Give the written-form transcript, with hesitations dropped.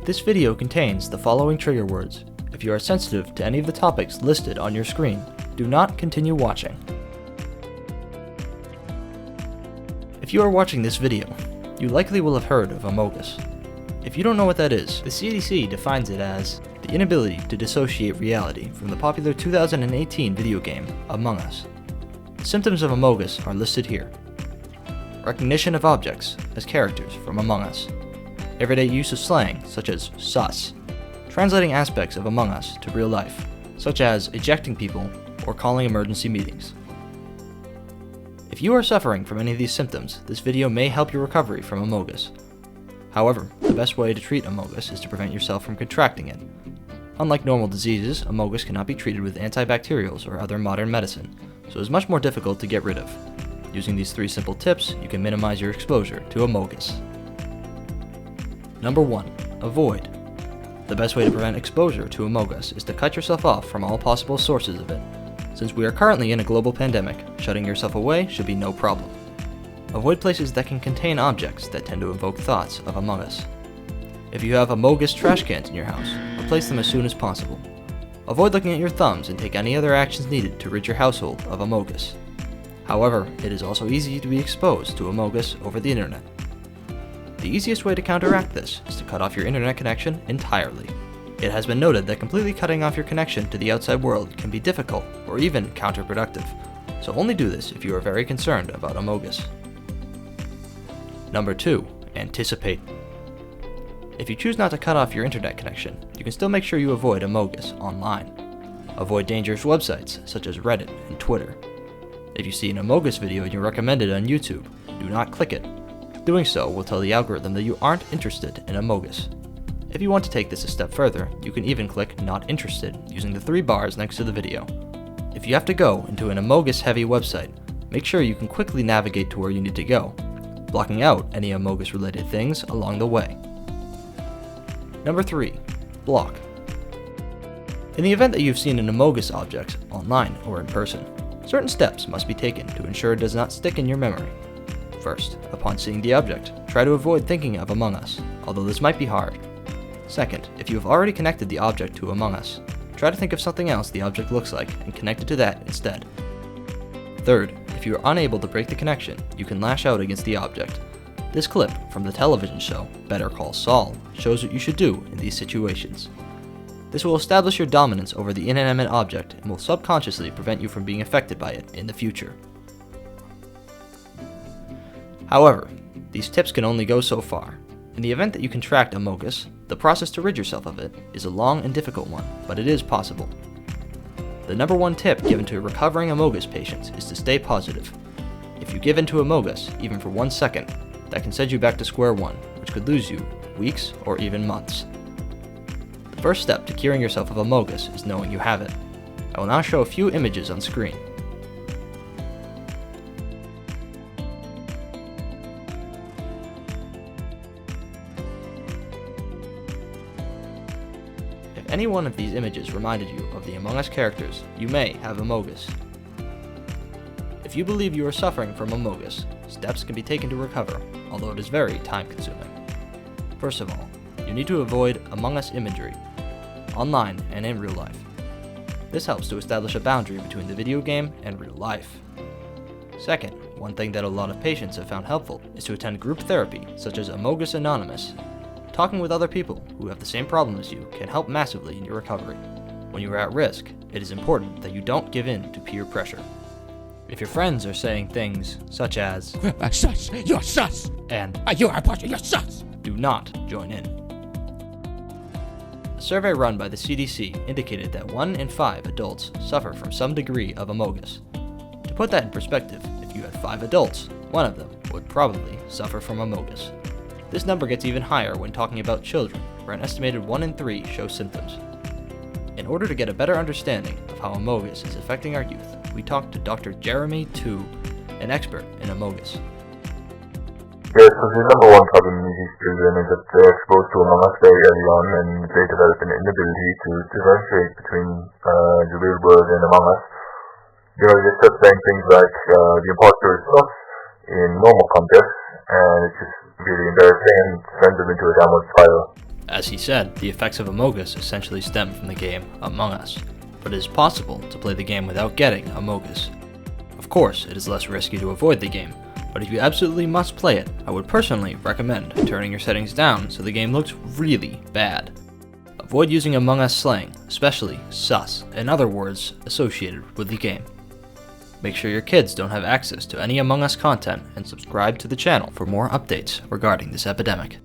This video contains the following trigger words. If you are sensitive to any of the topics listed on your screen, do not continue watching. If you are watching this video, you likely will have heard of Amogus. If you don't know what that is, the CDC defines it as the inability to dissociate reality from the popular 2018 video game, Among Us. The symptoms of Amogus are listed here. Recognition of objects as characters from Among Us. Everyday use of slang, such as sus. Translating aspects of Among Us to real life, such as ejecting people or calling emergency meetings. If you are suffering from any of these symptoms, this video may help your recovery from Amogus. However, the best way to treat Amogus is to prevent yourself from contracting it. Unlike normal diseases, Amogus cannot be treated with antibacterials or other modern medicine, so it is much more difficult to get rid of. Using these 3 simple tips, you can minimize your exposure to Amogus. Number 1. Avoid. The best way to prevent exposure to Amogus is to cut yourself off from all possible sources of it. Since we are currently in a global pandemic, shutting yourself away should be no problem. Avoid places that can contain objects that tend to evoke thoughts of Among Us. If you have Amogus trash cans in your house, replace them as soon as possible. Avoid looking at your thumbs and take any other actions needed to rid your household of Amogus. However, it is also easy to be exposed to Amogus over the internet. The easiest way to counteract this is to cut off your internet connection entirely. It has been noted that completely cutting off your connection to the outside world can be difficult or even counterproductive, so only do this if you are very concerned about Amogus. Number 2. Anticipate. If you choose not to cut off your internet connection, you can still make sure you avoid Amogus online. Avoid dangerous websites such as Reddit and Twitter. If you see an Amogus video and you're recommended on YouTube, do not click it. Doing so will tell the algorithm that you aren't interested in Amogus. If you want to take this a step further, you can even click Not Interested using the 3 bars next to the video. If you have to go into an Amogus-heavy website, make sure you can quickly navigate to where you need to go, blocking out any Amogus-related things along the way. Number 3. Block. In the event that you've seen an Amogus object online or in person, certain steps must be taken to ensure it does not stick in your memory. First, upon seeing the object, try to avoid thinking of Among Us, although this might be hard. Second, if you have already connected the object to Among Us, try to think of something else the object looks like and connect it to that instead. Third, if you are unable to break the connection, you can lash out against the object. This clip from the television show Better Call Saul shows what you should do in these situations. This will establish your dominance over the inanimate object and will subconsciously prevent you from being affected by it in the future. However, these tips can only go so far. In the event that you contract Amogus, the process to rid yourself of it is a long and difficult one, but it is possible. The number 1 tip given to recovering Amogus patients is to stay positive. If you give in to Amogus, even for 1 second, that can send you back to square one, which could lose you weeks or even months. The first step to curing yourself of Amogus is knowing you have it. I will now show a few images on screen. If any one of these images reminded you of the Among Us characters, you may have Amogus. If you believe you are suffering from Amogus, steps can be taken to recover, although it is very time-consuming. First of all, you need to avoid Among Us imagery, online and in real life. This helps to establish a boundary between the video game and real life. Second, one thing that a lot of patients have found helpful is to attend group therapy, such as Amogus Anonymous. Talking with other people who have the same problem as you can help massively in your recovery. When you are at risk, it is important that you don't give in to peer pressure. If your friends are saying things such as sus, you're sus, and you're imposter, you're sus, do not join in. A survey run by the CDC indicated that 1 in 5 adults suffer from some degree of Amogus. To put that in perspective, if you had 5 adults, 1 of them would probably suffer from Amogus. This number gets even higher when talking about children, where an estimated 1 in 3 show symptoms. In order to get a better understanding of how Amogus is affecting our youth, we talked to Dr. Jeremy Tu, an expert in Amogus. Yeah, so the number 1 problem in these children is that they're exposed to Among Us very early on, and they develop an inability to differentiate between the real world and Among Us. You know, they start saying things like the imposter is us in normal contexts, and it's just really embarrassing and sends them into a downward spiral. As he said, the effects of Amogus essentially stem from the game Among Us, but it is possible to play the game without getting Amogus. Of course, it is less risky to avoid the game, but if you absolutely must play it, I would personally recommend turning your settings down so the game looks really bad. Avoid using Among Us slang, especially sus, and other words associated with the game. Make sure your kids don't have access to any Among Us content and subscribe to the channel for more updates regarding this epidemic.